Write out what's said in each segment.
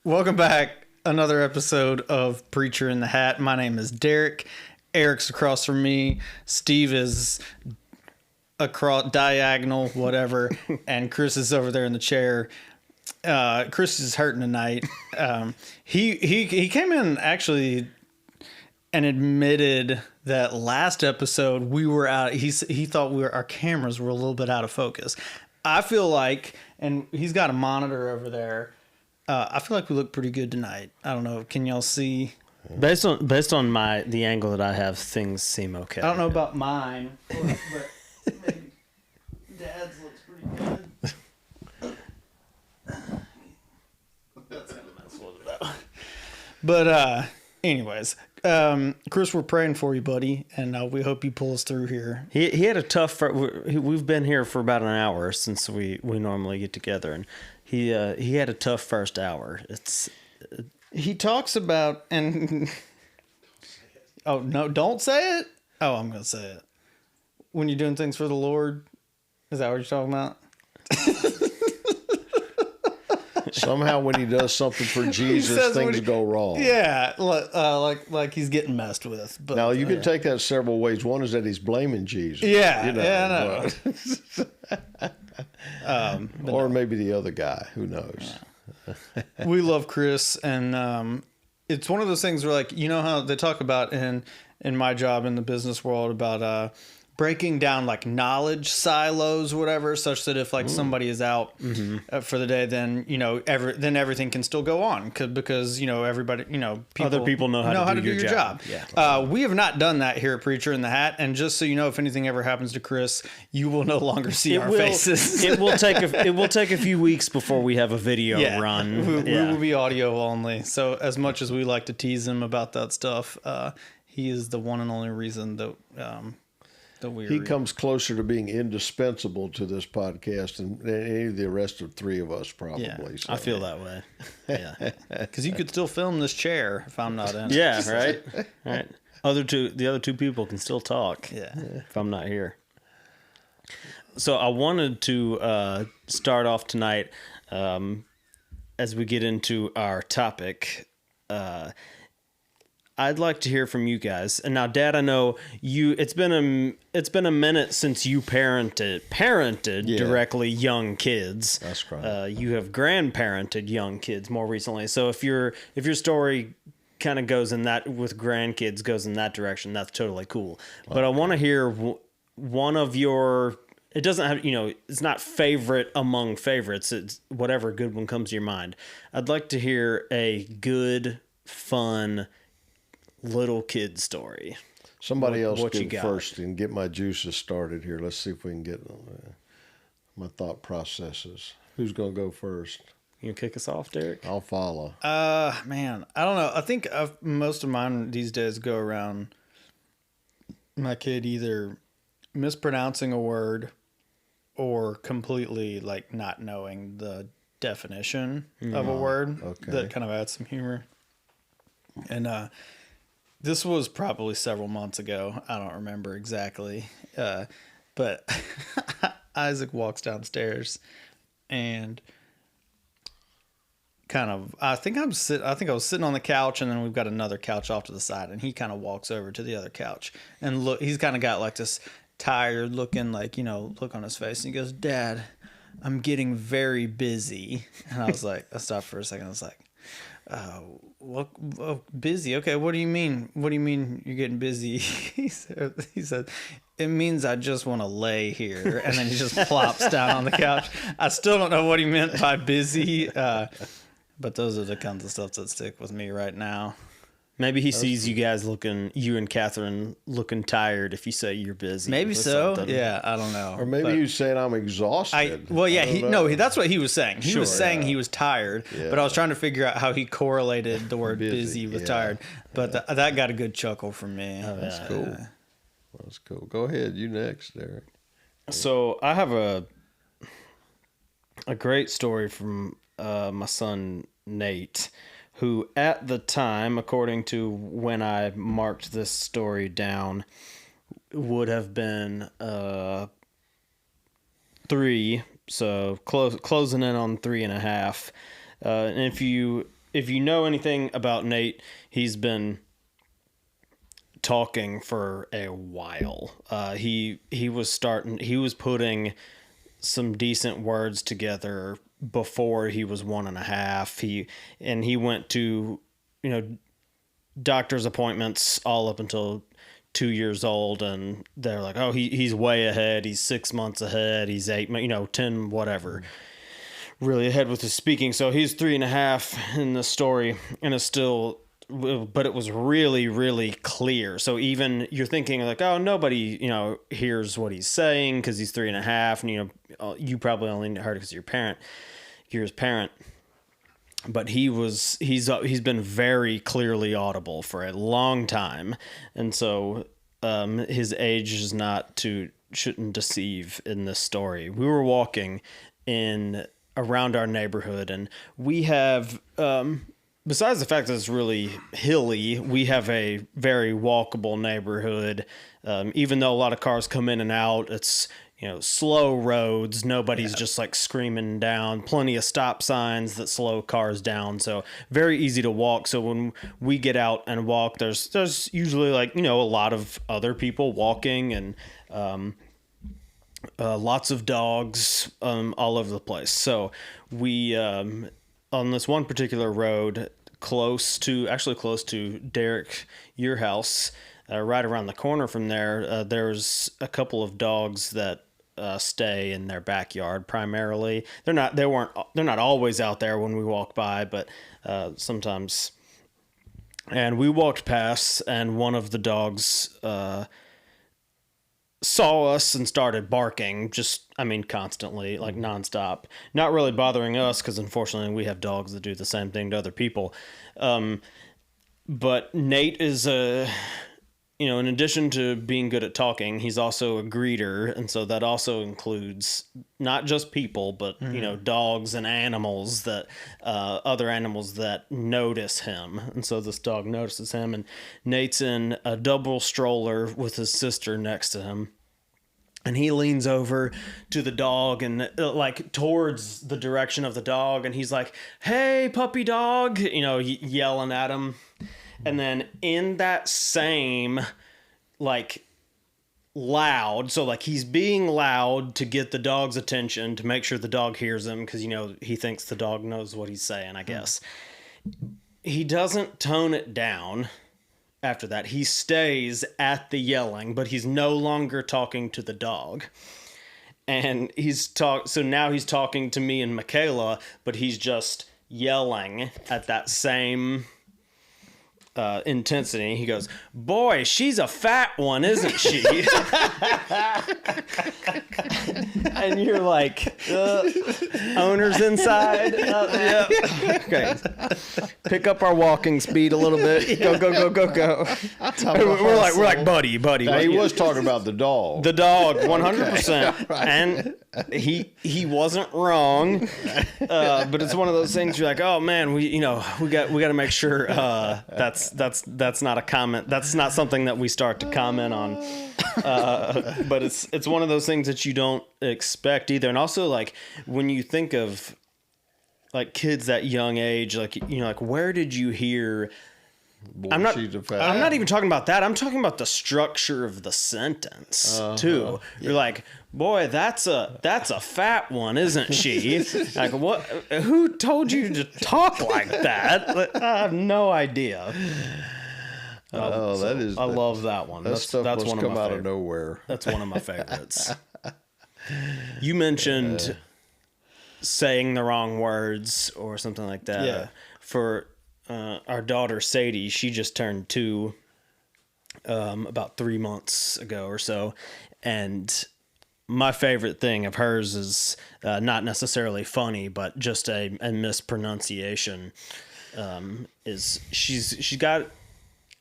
Welcome back. Another episode of Preacher in the Hat. My name is Derek. Eric's across from me. Steve is across diagonal, whatever, and Chris is over there in the chair. Chris is hurting tonight. He came in actually and admitted that last episode we were out. He thought our cameras were a little bit out of focus. I feel like, and he's got a monitor over there. I feel like we look pretty good tonight. I don't know. Can y'all see? Based on the angle that I have, things seem okay. I don't know about mine, but maybe Dad's looks pretty good. That's kind of messed with it. But anyways, Chris, we're praying for you, buddy, and we hope you pull us through here. He had a tough. We've been here for about an hour since we normally get together, and he had a tough first hour. He talks about and oh no, don't say it. Oh, I'm gonna say it. When you're doing things for the Lord, is that what you're talking about? Somehow, when he does something for Jesus, things go wrong. Yeah, like he's getting messed with. But now you can take that several ways. One is that he's blaming Jesus. Yeah, you know, yeah, I know. Or maybe the other guy. Who knows? Yeah. We love Chris, and it's one of those things where, like, you know how they talk about in my job in the business world about breaking down like knowledge silos, whatever, such that if like somebody is out for the day, then then everything can still go on because everybody other people know how to do your job. Yeah, we have not done that here at Preacher in the Hat, and just so you know, if anything ever happens to Chris, you will no longer see our faces. It will take a few weeks before we have a video run. We will be audio only. So as much as we like to tease him about that stuff, he is the one and only reason that. He comes closer to being indispensable to this podcast than any of the rest of three of us, probably. Yeah, so. I feel that way. Yeah, because you could still film this chair if I'm not in. Yeah, right. Right. The other two people can still talk. Yeah, if I'm not here. So I wanted to start off tonight as we get into our topic. I'd like to hear from you guys. And now, Dad, I know you. It's been a minute since you parented directly young kids. That's right. You have grandparented young kids more recently. So if your story kind of goes in that with grandkids goes in that direction, that's totally cool. But I want to hear one of your. It doesn't have it's not favorite among favorites. It's whatever good one comes to your mind. I'd like to hear a good, fun little kid story. Somebody else go first and get my juices started here. Let's see if we can get my thought processes. Who's going to go first? You kick us off, Derek? I'll follow. Man, I don't know. I think most of mine these days go around my kid either mispronouncing a word or completely like not knowing the definition of a word. Okay. That kind of adds some humor. And this was probably several months ago. I don't remember exactly. But Isaac walks downstairs and I think I was sitting on the couch, and then we've got another couch off to the side, and he kind of walks over to the other couch and he's kind of got like this tired looking, like, look on his face, and he goes, "Dad, I'm getting very busy." And I stopped for a second. I was like, busy. Okay. What do you mean? What do you mean you're getting busy? He said, "It means I just want to lay here." And then he just plops down on the couch. I still don't know what he meant by busy. But those are the kinds of stuff that stick with me right now. Maybe he sees you and Catherine looking tired if you say you're busy. Maybe so. Something. Yeah, I don't know. Or maybe he's saying I'm exhausted. That's what he was saying. He was saying he was tired, but I was trying to figure out how he correlated the word busy with tired. But that got a good chuckle from me. Oh, that's cool. That's cool. Go ahead. You next, Derek. So I have a great story from my son, Nate, who at the time, according to when I marked this story down, would have been 3, so closing in on 3.5. And if you if you know anything about Nate, he's been talking for a while. He was putting some decent words together before he was 1.5. He went to, doctor's appointments all up until 2 years old, and they're like, oh, he's way ahead. He's 6 months ahead. He's 10, whatever. Really ahead with his speaking. So he's 3.5 in the story, and it's still, but it was really, really clear. So even you're thinking like, oh, nobody, hears what he's saying because he's 3.5, and you probably only heard it because you're his parent. But he's been very clearly audible for a long time, and so his age is shouldn't deceive in this story. We were walking around our neighborhood, and we have, besides the fact that it's really hilly, we have a very walkable neighborhood. Even though a lot of cars come in and out, it's, slow roads. Nobody's just like screaming down. Plenty of stop signs that slow cars down. So very easy to walk. So when we get out and walk, there's usually like, a lot of other people walking, and lots of dogs all over the place. So we, on this one particular road, close to Derek, your house, right around the corner from there, there's a couple of dogs that stay in their backyard primarily. They're not always out there when we walk by, but sometimes. And we walked past, and one of the dogs saw us and started barking, constantly, like nonstop. Not really bothering us, because unfortunately we have dogs that do the same thing to other people. But Nate is in addition to being good at talking, he's also a greeter. And so that also includes not just people, but, dogs and animals other animals that notice him. And so this dog notices him, and Nate's in a double stroller with his sister next to him. And he leans over to the dog and towards the direction of the dog. And he's like, hey, puppy dog, yelling at him. And then in that same, loud, so he's being loud to get the dog's attention, to make sure the dog hears him, because, he thinks the dog knows what he's saying, I guess. He doesn't tone it down after that. He stays at the yelling, but he's no longer talking to the dog. And so now he's talking to me and Michaela, but he's just yelling at that same intensity. He goes, boy, she's a fat one, isn't she? And you're like, owner's inside. Yeah. Okay. Pick up our walking speed a little bit. Go. We're like, buddy. Now, he was talking about the dog. The dog, 100%. And he wasn't wrong. But it's one of those things you're like, oh man, we got to make sure that's not a comment. That's not something that we start to comment on. But it's one of those things that you don't expect either. And also, when you think of kids that young age, where did you hear? I'm not even talking about that. I'm talking about the structure of the sentence too. Yeah. You're like, boy, that's a fat one, isn't she? Like, what? Who told you to talk like that? I have no idea. I love that one. That's one must come out of nowhere. That's one of my favorites. You mentioned saying the wrong words or something like that. Yeah. For our daughter Sadie, she just turned 2 about 3 months ago or so, and my favorite thing of hers is not necessarily funny, but just a mispronunciation. Is she got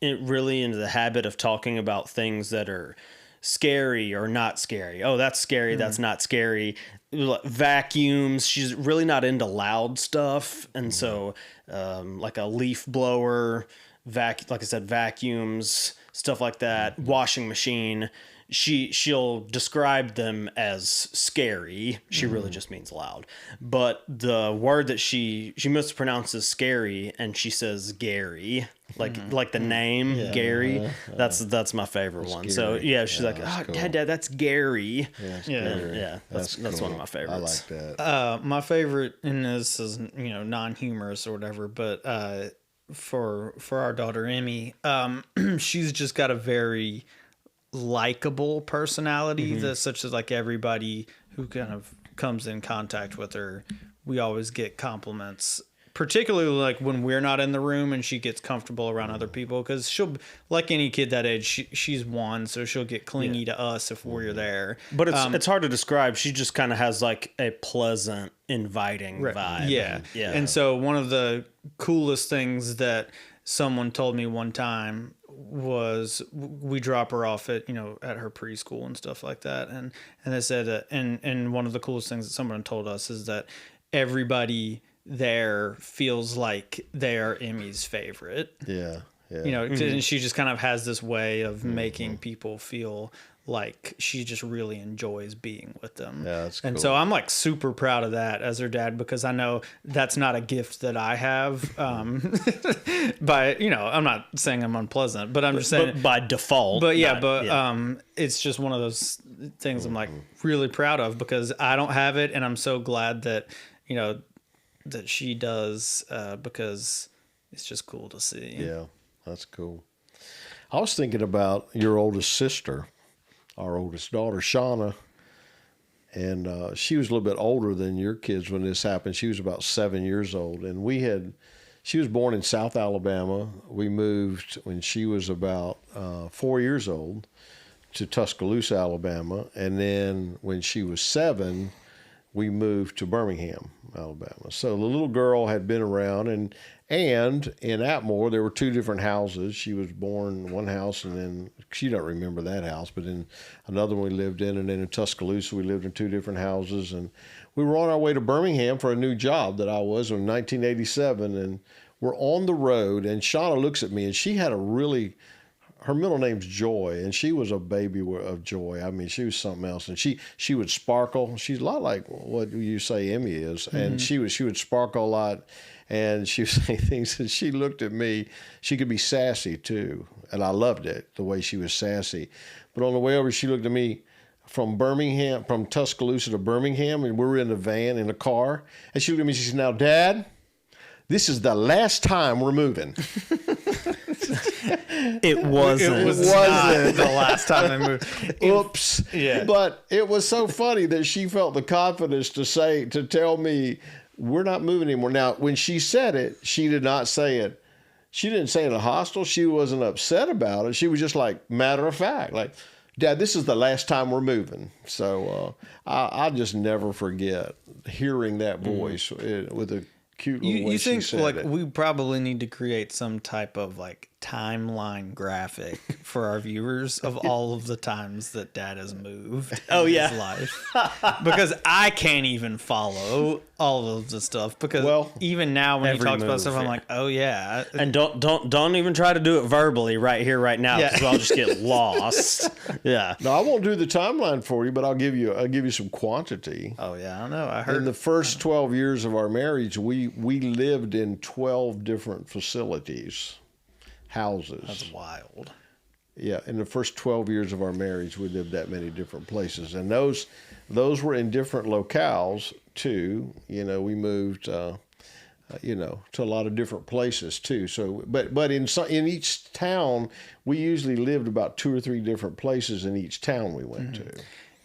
really into the habit of talking about things that are scary or not scary. Oh, that's scary. That's not scary. Vacuums. She's really not into loud stuff. And so, like a leaf blower like I said, vacuums, stuff like that, washing machine, she'll describe them as scary. She really just means loud. But the word that she mispronounces scary, and she says Gary, like the name Gary. That's my favorite one. So yeah, she's like, oh, cool. Dad, that's Gary. Yeah, that's cool. One of my favorites. I like that. My favorite, and this is non-humorous or whatever, but for our daughter Emmy, she's just got a very likable personality that's such as like everybody who kind of comes in contact with her, we always get compliments, particularly like when we're not in the room and she gets comfortable around other people, because she'll, like any kid that age, she's one, so she'll get clingy to us if we're there. But it's hard to describe. She just kind of has like a pleasant, inviting vibe. Yeah. And so one of the coolest things that someone told me one time was, we drop her off at her preschool and stuff like that, and they said and one of the coolest things that someone told us is that everybody there feels like they are Emmy's favorite. And she just kind of has this way of making people feel like she just really enjoys being with them. Yeah, that's cool. And so I'm like super proud of that as her dad, because I know that's not a gift that I have. But I'm not saying I'm unpleasant, but I'm just saying but by default. But it's just one of those things I'm like really proud of, because I don't have it, and I'm so glad that that she does, because it's just cool to see. Yeah, that's cool. I was thinking about your oldest sister, our oldest daughter, Shauna, and she was a little bit older than your kids when this happened. She was about 7 years old, and she was born in South Alabama. We moved when she was about 4 years old to Tuscaloosa, Alabama, and then when she was 7, we moved to Birmingham, Alabama. So the little girl had been around, and in Atmore, there were 2 different houses. She was born in one house, and then she don't remember that house, but in another one we lived in, and then in Tuscaloosa, we lived in 2 different houses. And we were on our way to Birmingham for a new job that I was in 1987, and we're on the road, and Shauna looks at me, and she had her middle name's Joy, and she was a baby of joy. I mean, she was something else, and she would sparkle. She's a lot like what you say Emmy is, and she would sparkle a lot, and she would say things. And she looked at me. She could be sassy too, and I loved it, the way she was sassy. But on the way over, she looked at me from Tuscaloosa to Birmingham, and we were in the van in the car, and she looked at me. She said, "Now, Dad, this is the last time we're moving." It wasn't the last time they moved. Oops. Yeah. But it was so funny that she felt the confidence to tell me we're not moving anymore. Now, when she said it, she did not say it. She didn't say it in a hostile. She wasn't upset about it. She was just like matter of fact, like, Dad, this is the last time we're moving. So I just never forget hearing that voice with a cute little way you she think said like it. we probably need to create some type of like timeline graphic for our viewers of all of the times that Dad has moved in his life, because I can't even follow all of the stuff, because even now when he talks about stuff, I'm like, oh yeah. And don't even try to do it verbally right here right now, because I'll just get lost. Yeah. No, I won't do the timeline for you, but I'll give you some quantity. Oh yeah, I know. I heard in the first 12 years of our marriage, we lived in 12 different facilities. Houses. That's wild. Yeah, in the first 12 years of our marriage, we lived that many different places, and those were in different locales too. We moved, to a lot of different places too. So, but in each town, we usually lived about 2 or 3 different places in each town we went to.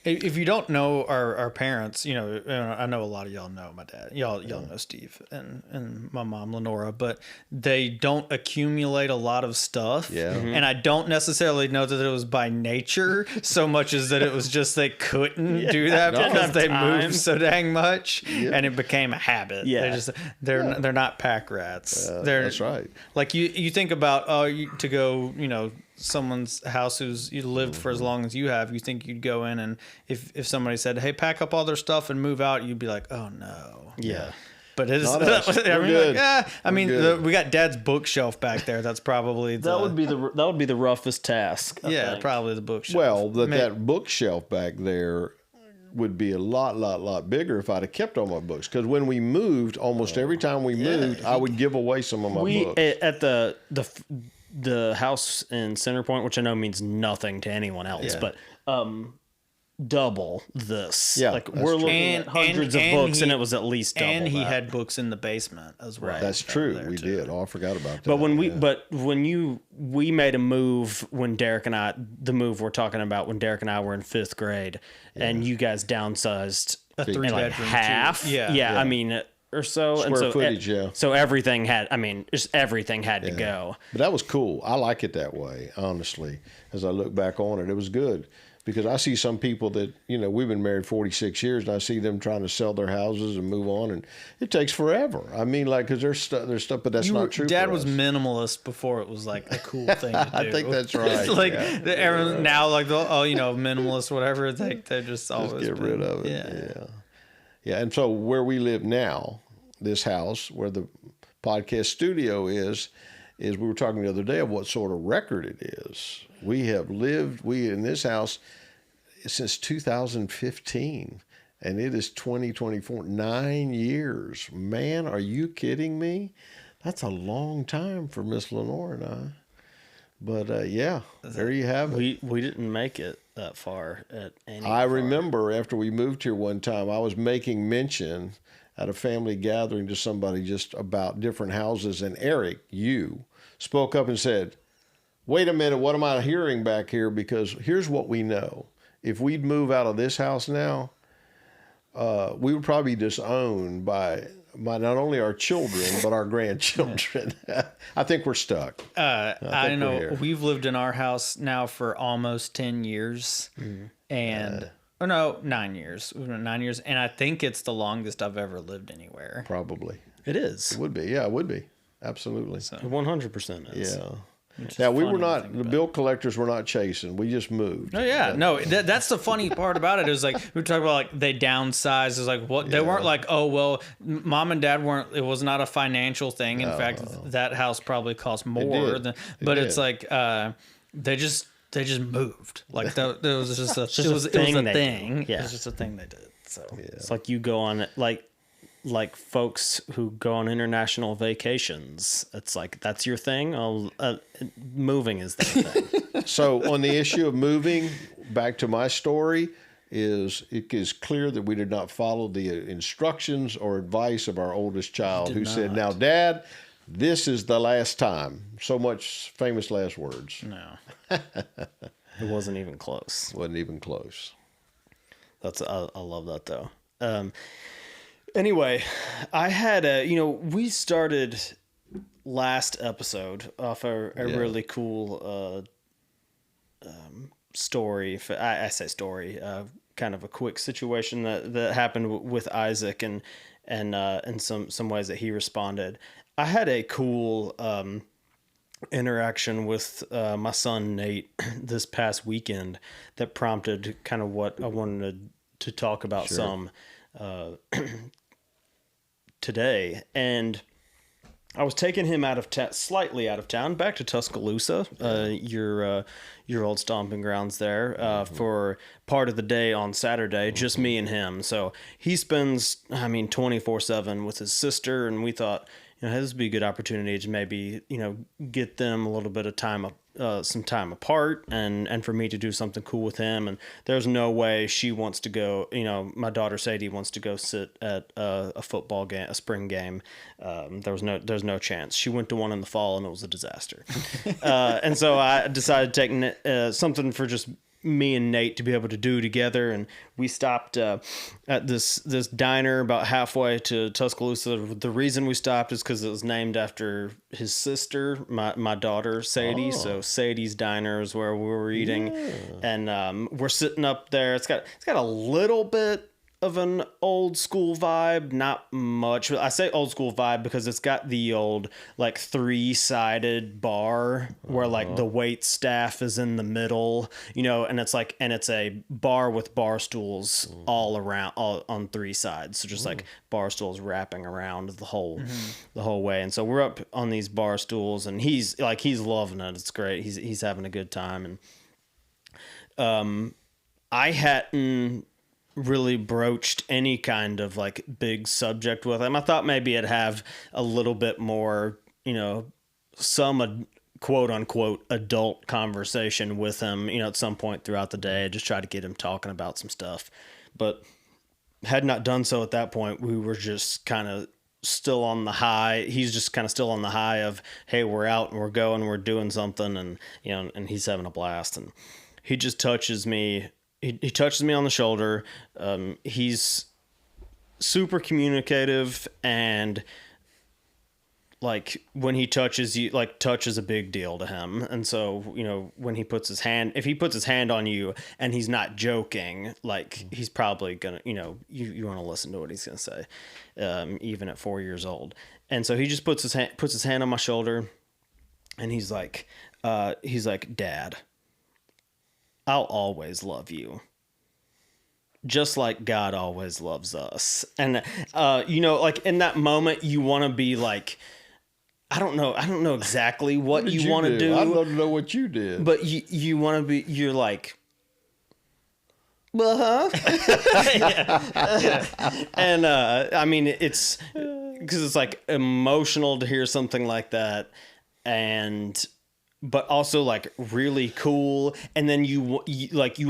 If you don't know our parents, I know a lot of y'all know my dad. Y'all know Steve and my mom Lenora, but they don't accumulate a lot of stuff. Yeah. And I don't necessarily know that it was by nature so much as that it was just they couldn't do that because they moved so dang much, and it became a habit. Yeah. They're not pack rats. That's right. Like you think about to go, someone's house who's you lived for as long as you have, you think you'd go in, and if somebody said, hey, pack up all their stuff and move out, you'd be like, oh no. Yeah. But it is. Not us. I We're mean, good. like, we got Dad's bookshelf back there. That's probably That would be the roughest task. I think. probably the bookshelf. Well, that bookshelf back there would be a lot bigger if I'd have kept all my books. Because when we moved, almost every time we moved, I would give away some of my books. At the house in Center Point, which I know means nothing to anyone else, but double this. Yeah, like that's we're true. looking at hundreds of books, and it was at least double. and he that. had books in the basement as well. That's true. We did. Oh, I forgot about that. But when we made a move when Derek and I, the move we're talking about when Derek and I were in 5th grade, and you guys downsized A 3 like bedroom, half. too. Yeah. I mean, or so. Square and so footage, yeah. So everything had. I mean, just everything had to go. But that was cool. I like it that way, honestly. As I look back on it, it was good. Because I see some people that, we've been married 46 years, and I see them trying to sell their houses and move on, and it takes forever. I mean, like, because there's stuff, but that's not true. Dad for was us. minimalist before it was like a cool thing to do. I think that's right. Like yeah. everyone now, like minimalist, whatever. They just always Get rid of it. Yeah. And so where we live now, this house where the podcast studio is we were talking the other day of what sort of record it is. We have lived in this house since 2015, and it is 2024. 9 years. Man, are you kidding me? That's a long time for Miss Lenore and I. But there you have it. We didn't make it that far at any. I remember after we moved here one time, I was making mention at a family gathering to somebody just about different houses, and Eric, you spoke up and said, "Wait a minute, what am I hearing back here? Because here's what we know. If we'd move out of this house now, we would probably be disowned by not only our children, but our grandchildren." I think we're stuck. I know we're here. we've lived in our house now for almost 10 years, and 9 years. We've been 9 years, and I think it's the longest I've ever lived anywhere. Probably. It is. It would be. Yeah, it would be. Absolutely. 100% is. Yeah. Now, we were funny to not, think the about. bill collectors were not chasing. We just moved. Oh yeah, no, that's the funny part about it is like we were talking about like they downsized. Is like what they weren't like. Oh well, Mom and Dad weren't. It was not a financial thing. In fact, that house probably cost more did. than. It But did. it's like they just moved. Like that. It was just a. just it was a a thing. thing. Yeah. It was just a thing they did. So It's like you go on like folks who go on international vacations. It's like that's your thing. Moving is their thing. So on the issue of moving, back to my story, it is clear that we did not follow the instructions or advice of our oldest child, who said, "Now, Dad, this is the last time." So much famous last words. no. It wasn't even close. Wasn't even close. I love that though. Anyway, I had we started last episode off a really cool story. I say story, kind of a quick situation that happened with Isaac and some ways that he responded. I had a cool interaction with my son Nate this past weekend that prompted kind of what I wanted to talk about some today. And I was taking him slightly out of town, back to Tuscaloosa, your old stomping grounds there, for part of the day on Saturday, just me and him. So he spends, 24/7 with his sister, and we thought, hey, this would be a good opportunity to maybe, get them a little bit of time, some time apart, and for me to do something cool with him. And there's no way she wants to go, my daughter Sadie wants to go sit at a football game, a spring game. There's no chance. She went to one in the fall and it was a disaster. And so I decided to take something for just me and Nate to be able to do together, and we stopped at this diner about halfway to Tuscaloosa. The reason we stopped is because it was named after his sister, my daughter Sadie. So Sadie's Diner is where we were eating, and we're sitting up there. It's got a little bit of an old school vibe, not much. I say old school vibe because it's got the old like 3-sided bar where like the wait staff is in the middle, and it's a bar with bar stools all around, all on 3 sides. So just like bar stools wrapping around the whole way. And so we're up on these bar stools, and he's loving it. It's great. He's having a good time. And I hadn't really broached any kind of like big subject with him. I thought maybe I'd have a little bit more, some quote unquote adult conversation with him, at some point throughout the day. Just try to get him talking about some stuff, but had not done so at that point. We were just kind of still on the high. He's just kind of still on the high of, hey, we're out and we're going, we're doing something. And, and he's having a blast, and he just touches me. He touches me on the shoulder. He's super communicative, and like when he touches you, like touch is a big deal to him. And so, when he puts his hand, if he puts his hand on you and he's not joking, like he's probably gonna, you want to listen to what he's gonna say, even at 4 years old. And so he just puts his hand on my shoulder, and he's like, Dad, I'll always love you, just like God always loves us. And, like in that moment, you want to be like, I don't know exactly what you want to do. I'd love to know what you did. But you want to be, you're like, well, And, I mean, it's because it's like emotional to hear something like that. But also like really cool. And then you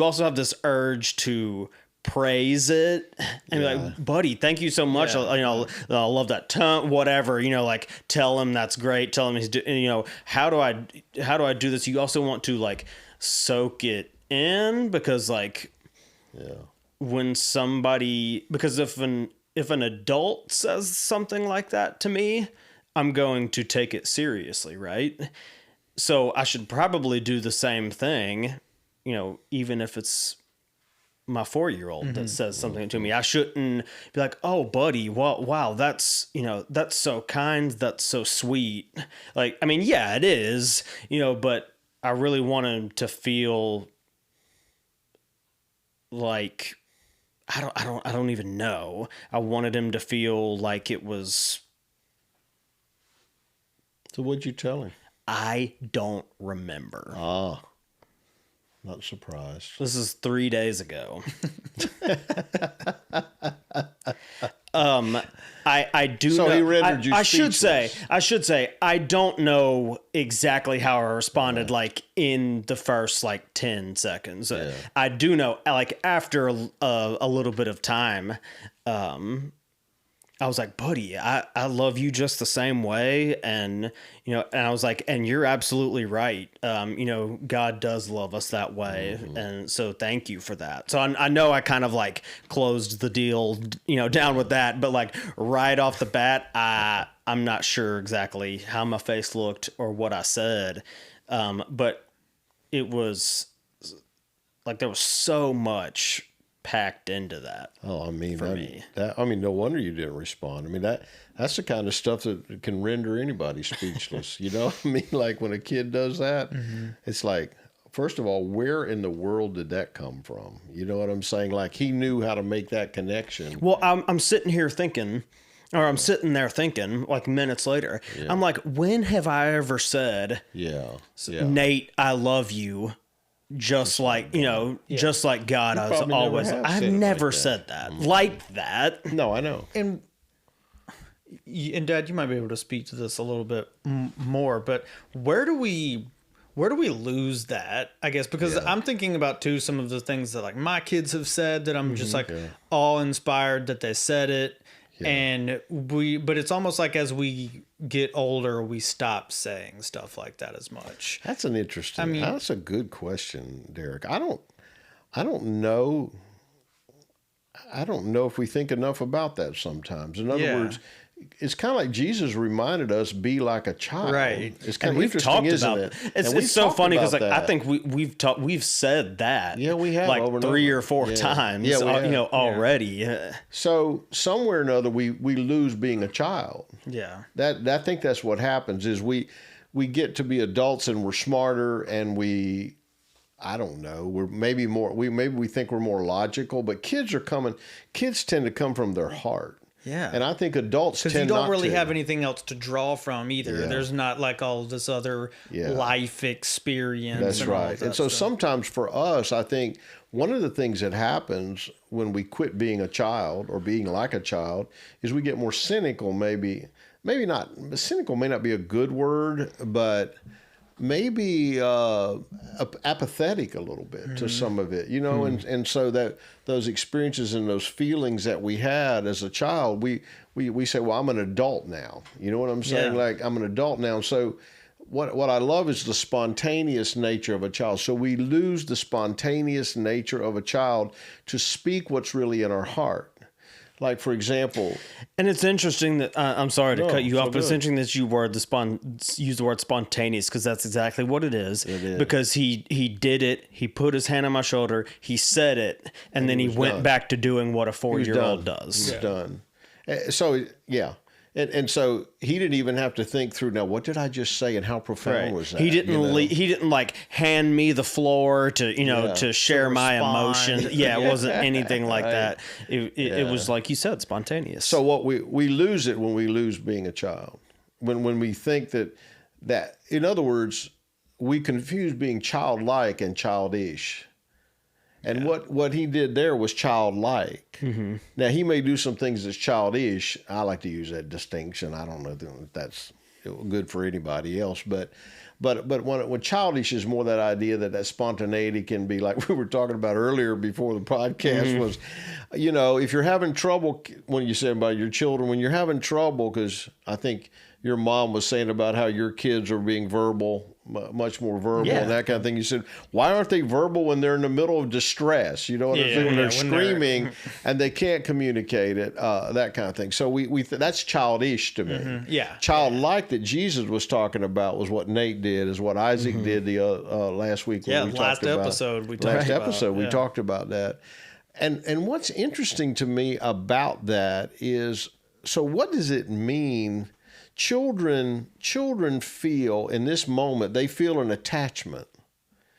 also have this urge to praise it and be like, buddy, thank you so much. I love that tone, whatever, like tell him that's great. Tell him he's how do I do this? You also want to like soak it in, because like, when somebody, because if an adult says something like that to me, I'm going to take it seriously. Right. So I should probably do the same thing, even if it's my 4-year-old that says something to me. I shouldn't be like, oh, buddy, wow, that's, that's so kind, that's so sweet. Like, I mean, yeah, it is, but I really want him to feel like, I don't even know. I wanted him to feel like it was. So what'd you tell him? I don't remember. Not surprised. This is 3 days ago. I do. So know, he rendered you I speechless. should say I don't know exactly how I responded. Like in the first 10 seconds. I do know. Like after a little bit of time, I was like, buddy, I love you just the same way. And, and I was like, and you're absolutely right. God does love us that way. Mm-hmm. And so thank you for that. So I know I kind of like closed the deal, down with that, but like right off the bat, I'm not sure exactly how my face looked or what I said. But it was like, there was so much packed into that. Oh, I mean, for me. No wonder you didn't respond. I mean, that's the kind of stuff that can render anybody speechless. I mean, like when a kid does that, it's like, first of all, where in the world did that come from? You know what I'm saying? Like he knew how to make that connection. Well, I'm sitting there thinking, like minutes later, I'm like, when have I ever said, Nate, I love you? Just like, just like God, I've never said that like that. No, I know. And Dad, you might be able to speak to this a little bit more, but where do we lose that? I guess because I'm thinking about too some of the things that like my kids have said that I'm just like all inspired that they said it. Yeah. And but it's almost like as we get older, we stop saying stuff like that as much. That's an interesting. That's a good question, Derek. I don't know. I don't know if we think enough about that sometimes. In other words, it's kind of like Jesus reminded us, be like a child. Right. It's kind And of we've interesting, talked isn't about it? It's, And we've it's so talked funny because about like I that. think we've said that. Yeah, we have like over and 3 over. or 4 Yeah. times. Yeah, we have. You know, already. So somewhere or another, we lose being a child. Yeah. I think that's what happens is we get to be adults and we're smarter and I don't know, we're maybe we think we're more logical, but kids tend to come from their heart. Yeah. And I think adults Because tend you don't not really to. have anything else to draw from either. Yeah. There's not like all this other life experience. That's and all right. of that And so stuff. sometimes for us, I think one of the things that happens when we quit being a child or being like a child is we get more cynical, maybe not. Cynical may not be a good word, but maybe apathetic a little bit to some of it, you know, and so that those experiences and those feelings that we had as a child, we say, well, I'm an adult now. You know what I'm saying? Yeah. Like, I'm an adult now. So what I love is the spontaneous nature of a child. So we lose the spontaneous nature of a child to speak what's really in our heart. Like, for example, And it's interesting that I'm sorry to No, cut you so off, but it's good. interesting that you use the word spontaneous because that's exactly what it is. It is. Because he did it, he put his hand on my shoulder, he said it, and then he was went done. back to doing what a he was 4-year-old done. does. He was done. So, yeah. And so he didn't even have to think through, now, what did I just say and how profound Right. was that? He didn't you know? he didn't like hand me the floor to Yeah. to share my respond. emotion. Yeah, it wasn't anything like Right. that. It was like you said, spontaneous. So what we lose it when we lose being a child. When we think that in other words, we confuse being childlike and childish. And what he did there was childlike. Mm-hmm. Now he may do some things that's childish. I like to use that distinction. I don't know if that's good for anybody else, but when childish is more that idea that spontaneity can be like we were talking about earlier before the podcast was, you know, if you're having trouble when you said about your children, when you're having trouble, because I think your mom was saying about how your kids are being verbal, much more verbal and that kind of thing. You said, why aren't they verbal when they're in the middle of distress? You know what I'm saying? When they're screaming and they can't communicate it, that kind of thing. So that's childish to me. Yeah. Childlike that Jesus was talking about was what Nate did, is what Isaac did the last week. Yeah, when we last talked about, episode we talked last about, episode we yeah. talked about that. And what's interesting to me about that is, so what does it mean? Children feel in this moment, they feel an attachment.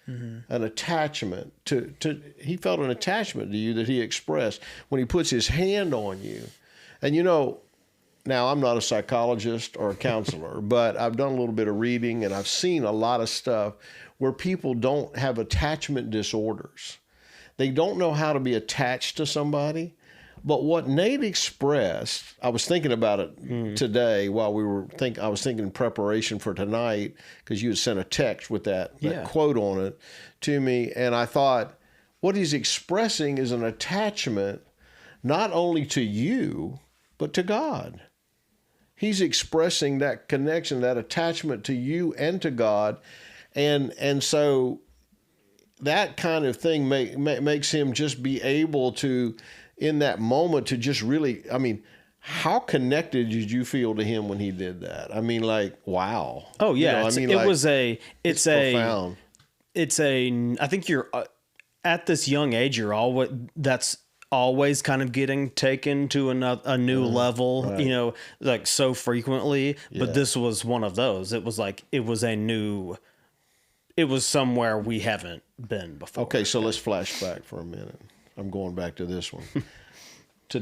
An attachment to he felt an attachment to you that he expressed when he puts his hand on you. And you know, now I'm not a psychologist or a counselor, but I've done a little bit of reading and I've seen a lot of stuff where people don't have attachment disorders. They don't know how to be attached to somebody. But what Nate expressed, I was thinking about it today while I was thinking in preparation for tonight, because you had sent a text with that quote on it to me. And I thought, what he's expressing is an attachment not only to you, but to God. He's expressing that connection, that attachment to you and to God. And so that kind of thing makes him just be able to, in that moment, to just really, I mean, how connected did you feel to him when he did that? I mean, like, wow. Oh yeah, You know, it's profound. I think you're at this young age, that's always kind of getting taken to a new level, right. you know, like so frequently. But this was one of those. It was like it was somewhere we haven't been before. Okay, so let's flash back for a minute. I'm going back to this one. To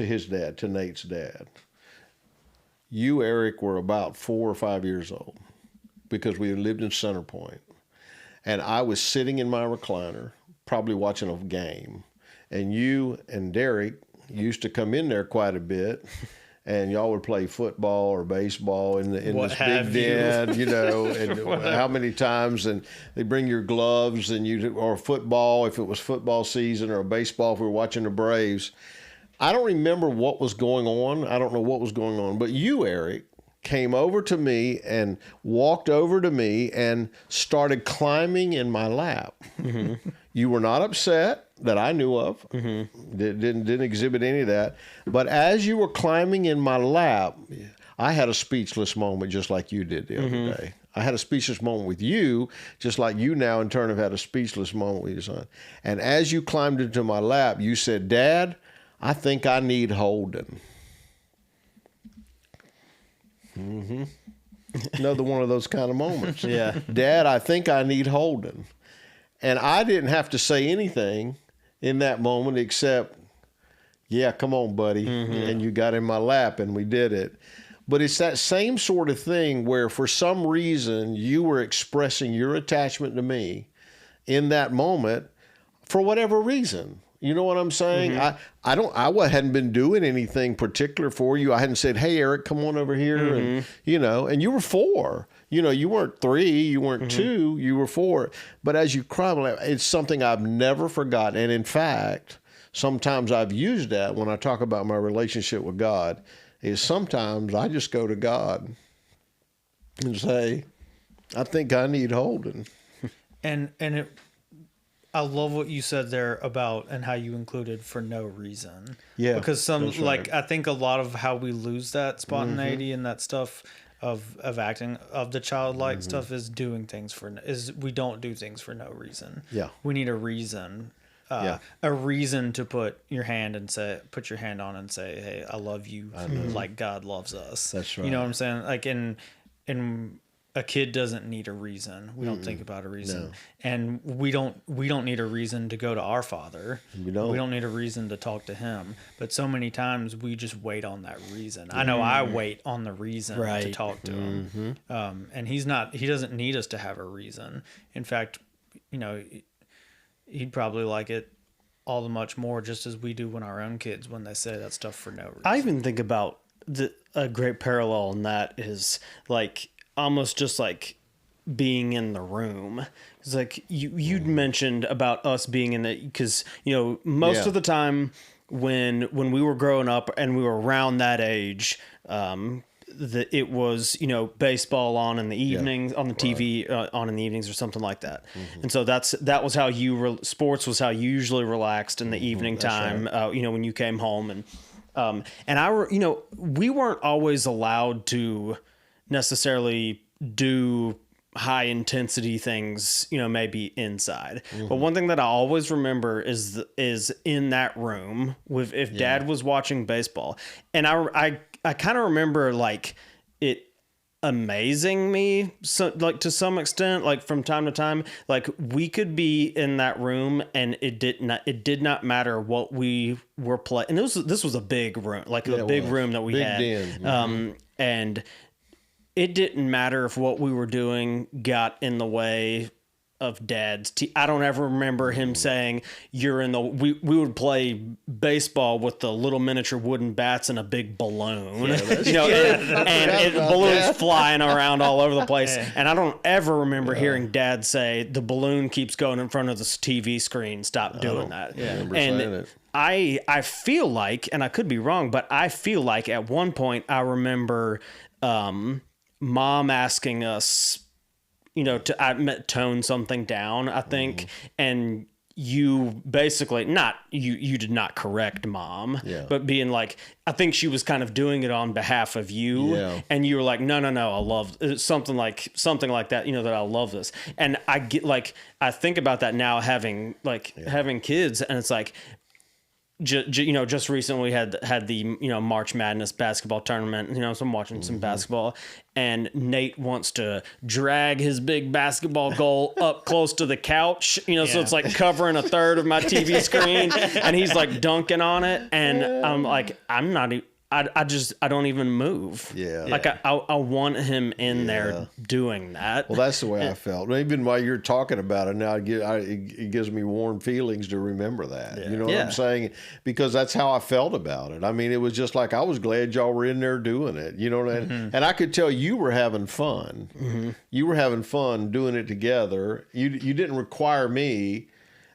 his dad, to Nate's dad. You, Eric, were about 4 or 5 years old because we lived in Center Point. And I was sitting in my recliner, probably watching a game. And you and Derek used to come in there quite a bit. And y'all would play football or baseball in this big den, you know, and how many times, and they bring your gloves or football, if it was football season, or baseball, if we were watching the Braves. I don't remember what was going on. I don't know what was going on, but you, Eric, came over to me and walked over to me and started climbing in my lap. Mm-hmm. You were not upset. that I knew of. Didn't exhibit any of that. But as you were climbing in my lap, I had a speechless moment just like you did the other day. I had a speechless moment with you, just like you now in turn have had a speechless moment with your son. And as you climbed into my lap, you said, Dad, I think I need holding. Another one of those kind of moments. Yeah. Dad, I think I need holding. And I didn't have to say anything in that moment except, yeah, come on, buddy. And you got in my lap and we did it. But it's that same sort of thing where for some reason you were expressing your attachment to me in that moment for whatever reason. You know what I'm saying? I hadn't been doing anything particular for you. I hadn't said, hey, Eric, come on over here. And, and you were 4. You weren't 3, you weren't 2, you were 4. But as you cry, it's something I've never forgotten. And in fact, sometimes I've used that when I talk about my relationship with God, is sometimes I just go to God and say, I think I need holding. I love what you said there about and how you included for no reason. Yeah. Because that's right. I think a lot of how we lose that spontaneity and that stuff of acting of the childlike stuff is doing things we don't do things for no reason. Yeah. We need a reason. A reason to put your hand on and say, hey, I love you like God loves us. That's right. You know what I'm saying? Like in a kid doesn't need a reason. We don't think about a reason. No. And we don't need a reason to go to our Father. We don't need a reason to talk to him. But so many times we just wait on that reason. I know I wait on the reason to talk to him. And he doesn't need us to have a reason. In fact, he'd probably like it all the much more just as we do when our own kids, when they say that stuff for no reason. I even think about a great parallel in that is like almost just like being in the room. It's like you'd mentioned about us being in it because, most of the time when we were growing up and we were around that age, it was baseball on in the evenings on the TV on in the evenings or something like that, and so that was how sports was how you usually relaxed in the evening time. Right. When you came home and we weren't always allowed to necessarily do high intensity things, maybe inside. But one thing that I always remember is in that room with if Dad was watching baseball, and I kind of remember like it amazing me to some extent, like from time to time, like we could be in that room and it did not matter what we were playing. And this was a big room, like a big room that we big had. Den. And it didn't matter if what we were doing got in the way of Dad's I don't ever remember him saying you're in the we would play baseball with the little miniature wooden bats and a big balloon, and balloons flying around all over the place. And I don't ever remember hearing Dad say the balloon keeps going in front of the TV screen, stop doing that. And I feel like, and I could be wrong, but I feel like at one point I remember Mom asking us, to tone something down, I think. And you basically you did not correct Mom, but being like, I think she was kind of doing it on behalf of you. And you were like, no, I love something like that, that I love this. And I get like, I think about that now having kids, and it's like, just recently we had the March Madness basketball tournament. So I'm watching some basketball, and Nate wants to drag his big basketball goal up close to the couch. So it's like covering a third of my TV screen, and he's like dunking on it, and I'm like, I'm not. I don't even move. Like I want him in there doing that. Well, that's the way I felt. Even while you're talking about it now, it gives me warm feelings to remember that. You know what I'm saying? Because that's how I felt about it. I mean, it was just like I was glad y'all were in there doing it. You know what I mean? And I could tell you were having fun. You were having fun doing it together. You didn't require me.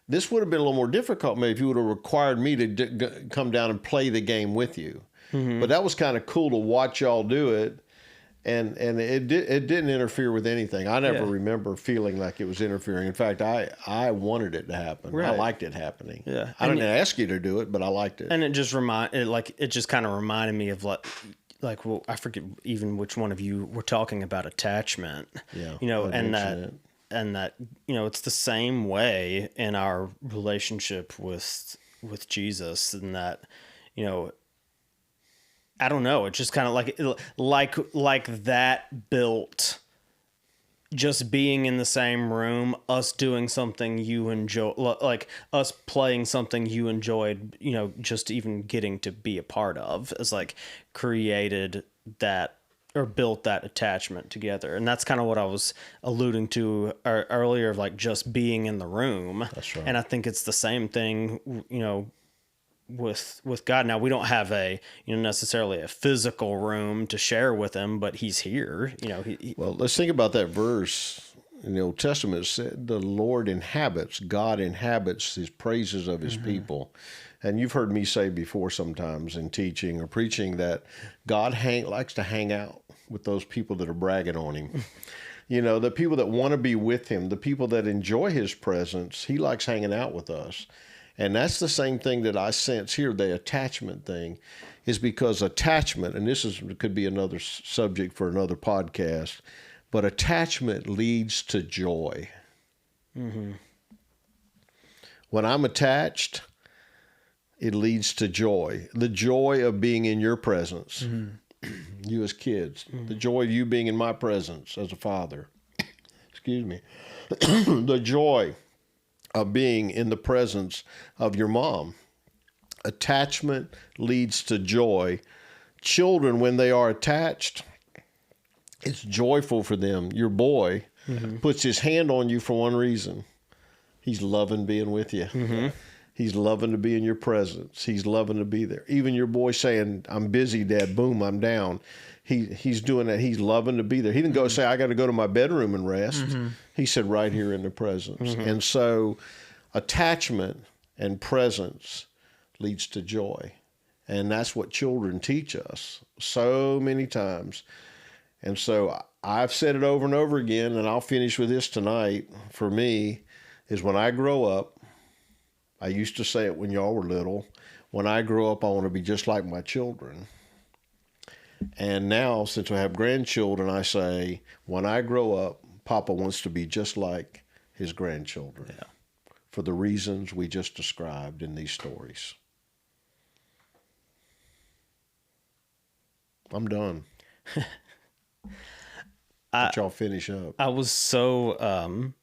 This would have been a little more difficult maybe if you would have required me to come down and play the game with you. But that was kind of cool to watch y'all do it. And it didn't interfere with anything. I never Yeah. remember feeling like it was interfering. In fact, I wanted it to happen. I Right. liked it happening. Yeah. I didn't ask you to do it, but I liked it. And it just kind of reminded me of well, I forget even which one of you were talking about attachment. Yeah, You know, I mentioned and that, you know, it's the same way in our relationship with Jesus, and that, you know, I don't know, it's just kind of like that built just being in the same room, us doing something you enjoy, like us playing something you enjoyed, you know, just even getting to be a part of, is like created that or built that attachment together. And that's kind of what I was alluding to earlier, of like just being in the room. That's right. And I think it's the same thing, you know, with God. Now, we don't have necessarily a physical room to share with him, but he's here, you know. Well, let's think about that verse in the Old Testament. It said the Lord God inhabits his praises of his people. And you've heard me say before sometimes in teaching or preaching that God likes to hang out with those people that are bragging on him. You know, the people that want to be with him, the people that enjoy his presence, he likes hanging out with us. And that's the same thing that I sense here, the attachment thing, is because attachment, and could be another subject for another podcast, but attachment leads to joy. Mm-hmm. When I'm attached, it leads to joy. The joy of being in your presence, you as kids, the joy of you being in my presence as a father. Excuse me. The joy of being in the presence of your mom. Attachment leads to joy. Children, when they are attached, it's joyful for them. Your boy puts his hand on you for one reason. He's loving being with you. Mm-hmm. He's loving to be in your presence. He's loving to be there. Even your boy saying, "I'm busy, Dad," boom, I'm down. He's doing that. He's loving to be there. He didn't go say, "I got to go to my bedroom and rest." He said, "Right here in the presence." And so attachment and presence leads to joy. And that's what children teach us so many times. And so I've said it over and over again, and I'll finish with this tonight. For me, is when I grow up, I used to say it when y'all were little, when I grow up, I want to be just like my children. And now, since I have grandchildren, I say, when I grow up, Papa wants to be just like his grandchildren. Yeah. For the reasons we just described in these stories. I'm done. Let y'all finish up. I was so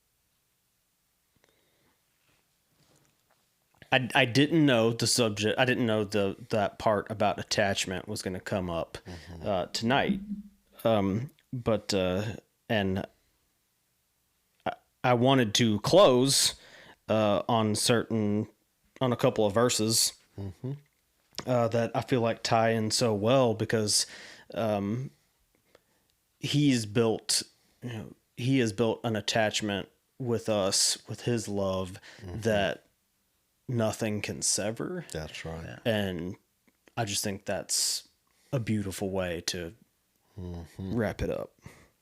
I didn't know the subject. I didn't know that part about attachment was going to come up tonight. But I wanted to close on a couple of verses that I feel like tie in so well, because he has built an attachment with us, with his love, that nothing can sever. That's right. And I just think that's a beautiful way to wrap it up.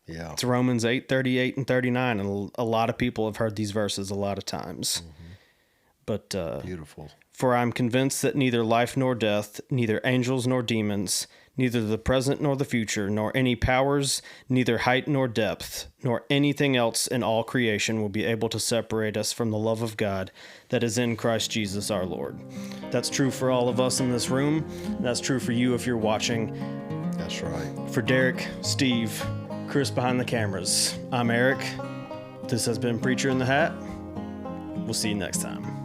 Yeah. It's Romans 8:38 and 39, and a lot of people have heard these verses a lot of times. But Beautiful. For I'm convinced that neither life nor death, neither angels nor demons, neither the present nor the future, nor any powers, neither height nor depth, nor anything else in all creation will be able to separate us from the love of God that is in Christ Jesus our Lord. That's true for all of us in this room. That's true for you if you're watching. That's right. For Derek, Steve, Chris behind the cameras, I'm Eric. This has been Preacher in the Hat. We'll see you next time.